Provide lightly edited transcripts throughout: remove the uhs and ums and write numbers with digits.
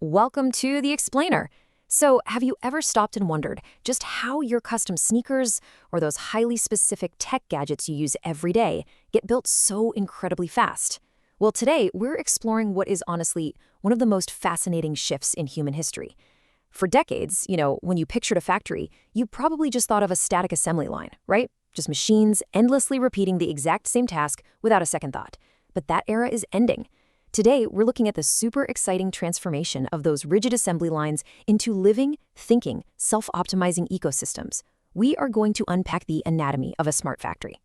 Welcome to The Explainer. So, have you ever stopped and wondered just how your custom sneakers or those highly specific tech gadgets you use every day get built so incredibly fast? Well, today we're exploring what is honestly one of the most fascinating shifts in human history. For decades, when you pictured a factory, you probably just thought of a static assembly line, right? Just machines endlessly repeating the exact same task without a second thought. But that era is ending. Today, we're looking at the super exciting transformation of those rigid assembly lines into living, thinking, self-optimizing ecosystems. We are going to unpack the anatomy of a smart factory.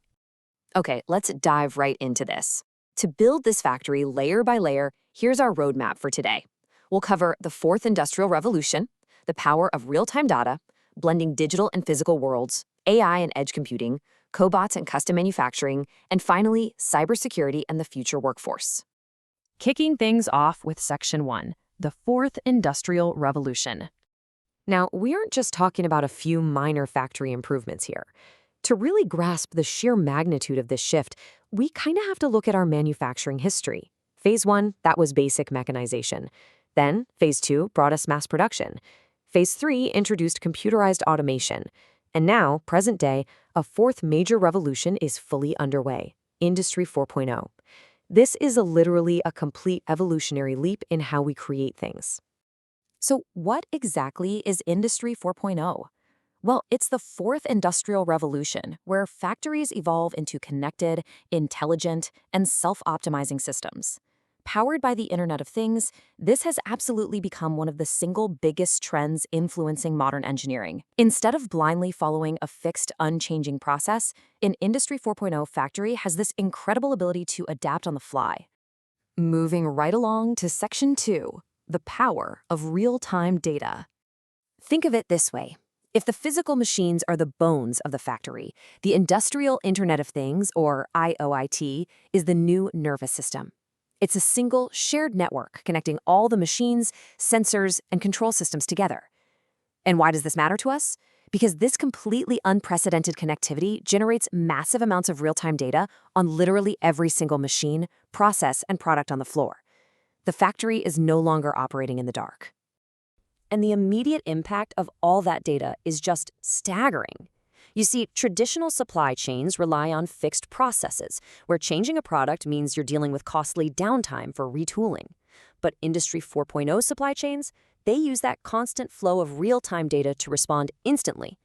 Okay, let's dive right into this. To build this factory layer by layer, here's our roadmap for today. We'll cover the fourth industrial revolution, the power of real-time data, blending digital and physical worlds, AI and edge computing, cobots and custom manufacturing, and finally, cybersecurity and the future workforce. Kicking things off with Section 1, the Fourth Industrial Revolution. Now, we aren't just talking about a few minor factory improvements here. To really grasp the sheer magnitude of this shift, we kind of have to look at our manufacturing history. Phase 1, that was basic mechanization. Then, Phase 2 brought us mass production. Phase 3 introduced computerized automation. And now, present day, a fourth major revolution is fully underway, Industry 4.0. This is literally a complete evolutionary leap in how we create things. So what exactly is Industry 4.0? Well, it's the fourth industrial revolution where factories evolve into connected, intelligent, and self-optimizing systems. Powered by the Internet of Things, this has absolutely become one of the single biggest trends influencing modern engineering. Instead of blindly following a fixed, unchanging process, an Industry 4.0 factory has this incredible ability to adapt on the fly. Moving right along to Section 2, the power of real-time data. Think of it this way. If the physical machines are the bones of the factory, the Industrial Internet of Things, or IoT, is the new nervous system. It's a single, shared network connecting all the machines, sensors, and control systems together. And why does this matter to us? Because this completely unprecedented connectivity generates massive amounts of real-time data on literally every single machine, process, and product on the floor. The factory is no longer operating in the dark. And the immediate impact of all that data is just staggering. You see, traditional supply chains rely on fixed processes, where changing a product means you're dealing with costly downtime for retooling. But Industry 4.0 supply chains, they use that constant flow of real-time data to respond instantly.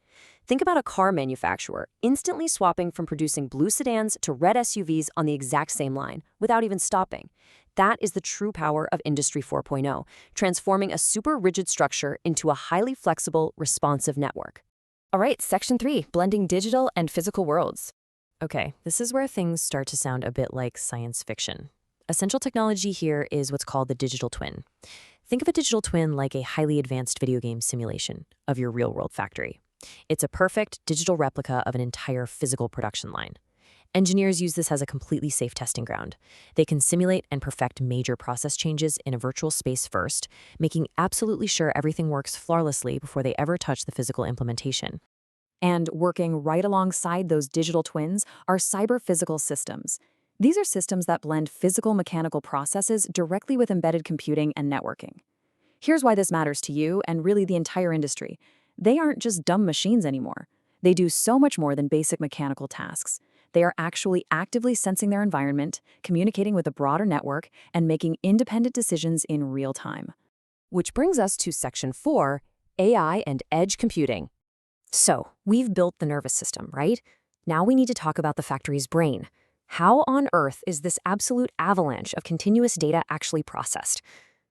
Think about a car manufacturer instantly swapping from producing blue sedans to red SUVs on the exact same line, without even stopping. That is the true power of Industry 4.0, transforming a super rigid structure into a highly flexible, responsive network. All right, Section 3, blending digital and physical worlds. Okay, this is where things start to sound a bit like science fiction. Essential technology here is what's called the digital twin. Think of a digital twin like a highly advanced video game simulation of your real-world factory. It's a perfect digital replica of an entire physical production line. Engineers use this as a completely safe testing ground. They can simulate and perfect major process changes in a virtual space first, making absolutely sure everything works flawlessly before they ever touch the physical implementation. And working right alongside those digital twins are cyber-physical systems. These are systems that blend physical-mechanical processes directly with embedded computing and networking. Here's why this matters to you and really the entire industry. They aren't just dumb machines anymore. They do so much more than basic mechanical tasks. They are actually actively sensing their environment, communicating with a broader network, and making independent decisions in real time. Which brings us to Section 4, AI and edge computing. So, we've built the nervous system, right? Now we need to talk about the factory's brain. How on earth is this absolute avalanche of continuous data actually processed?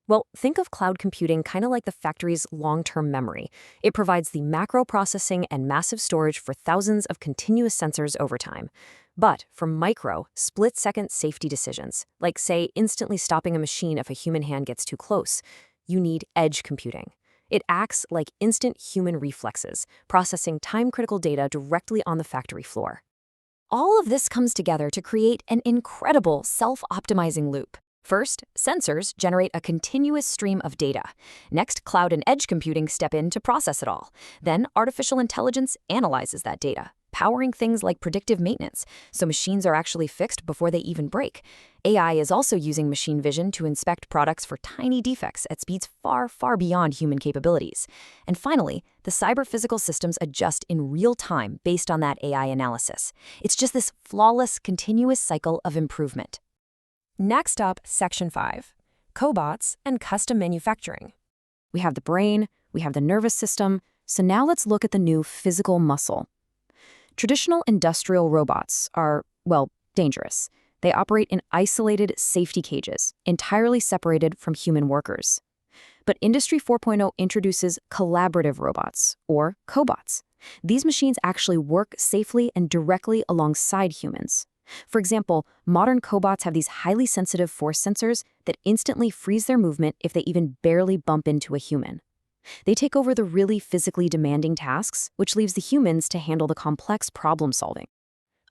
Well, think of cloud computing kind of like the factory's long-term memory. It provides the macro processing and massive storage for thousands of continuous sensors over time. But for micro, split-second safety decisions, like, say, instantly stopping a machine if a human hand gets too close, you need edge computing. It acts like instant human reflexes, processing time-critical data directly on the factory floor. All of this comes together to create an incredible self-optimizing loop. First, sensors generate a continuous stream of data. Next, cloud and edge computing step in to process it all. Then, artificial intelligence analyzes that data. powering things like predictive maintenance, so machines are actually fixed before they even break. AI is also using machine vision to inspect products for tiny defects at speeds far, far beyond human capabilities. And finally, the cyber-physical systems adjust in real time based on that AI analysis. It's just this flawless, continuous cycle of improvement. Next up, Section 5, cobots and custom manufacturing. We have the brain, we have the nervous system, so now let's look at the new physical muscle. Traditional industrial robots are, well, dangerous. They operate in isolated safety cages, entirely separated from human workers. But Industry 4.0 introduces collaborative robots, or cobots. These machines actually work safely and directly alongside humans. For example, modern cobots have these highly sensitive force sensors that instantly freeze their movement if they even barely bump into a human. They take over the really physically demanding tasks, which leaves the humans to handle the complex problem-solving.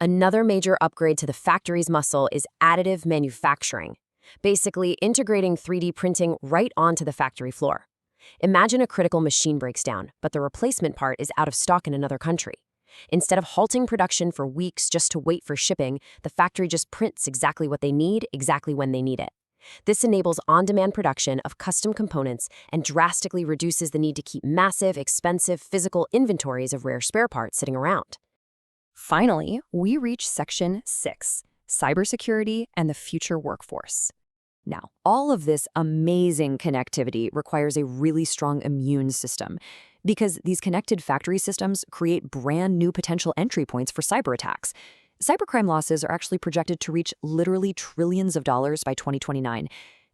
Another major upgrade to the factory's muscle is additive manufacturing, basically integrating 3D printing right onto the factory floor. Imagine a critical machine breaks down, but the replacement part is out of stock in another country. Instead of halting production for weeks just to wait for shipping, the factory just prints exactly what they need, exactly when they need it. This enables on-demand production of custom components and drastically reduces the need to keep massive, expensive physical inventories of rare spare parts sitting around. Finally, we reach Section 6, cybersecurity and the future workforce. Now, all of this amazing connectivity requires a really strong immune system, because these connected factory systems create brand new potential entry points for cyber attacks. Cybercrime losses are actually projected to reach literally trillions of dollars by 2029.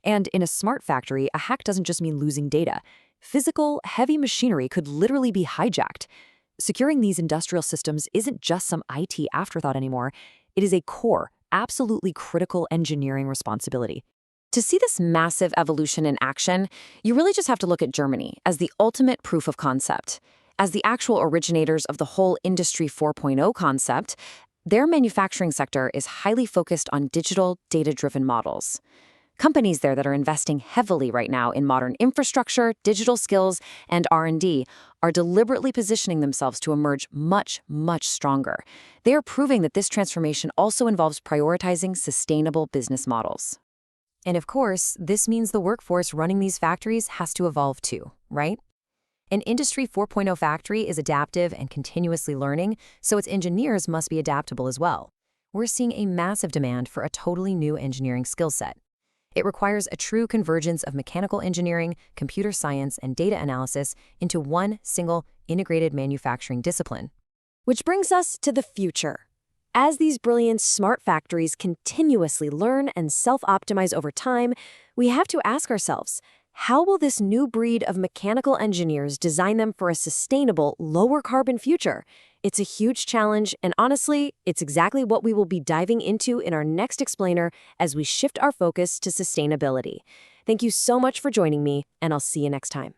And in a smart factory, a hack doesn't just mean losing data. Physical, heavy machinery could literally be hijacked. Securing these industrial systems isn't just some IT afterthought anymore. It is a core, absolutely critical engineering responsibility. To see this massive evolution in action, you really just have to look at Germany as the ultimate proof of concept. As the actual originators of the whole Industry 4.0 concept, their manufacturing sector is highly focused on digital, data-driven models. Companies there that are investing heavily right now in modern infrastructure, digital skills, and R&D are deliberately positioning themselves to emerge much, much stronger. They are proving that this transformation also involves prioritizing sustainable business models. And of course, this means the workforce running these factories has to evolve too, right? An Industry 4.0 factory is adaptive and continuously learning, so its engineers must be adaptable as well. We're seeing a massive demand for a totally new engineering skill set. It requires a true convergence of mechanical engineering, computer science, and data analysis into one single integrated manufacturing discipline. Which brings us to the future. As these brilliant smart factories continuously learn and self-optimize over time, we have to ask ourselves, how will this new breed of mechanical engineers design them for a sustainable, lower-carbon future? It's a huge challenge, and honestly, it's exactly what we will be diving into in our next explainer as we shift our focus to sustainability. Thank you so much for joining me, and I'll see you next time.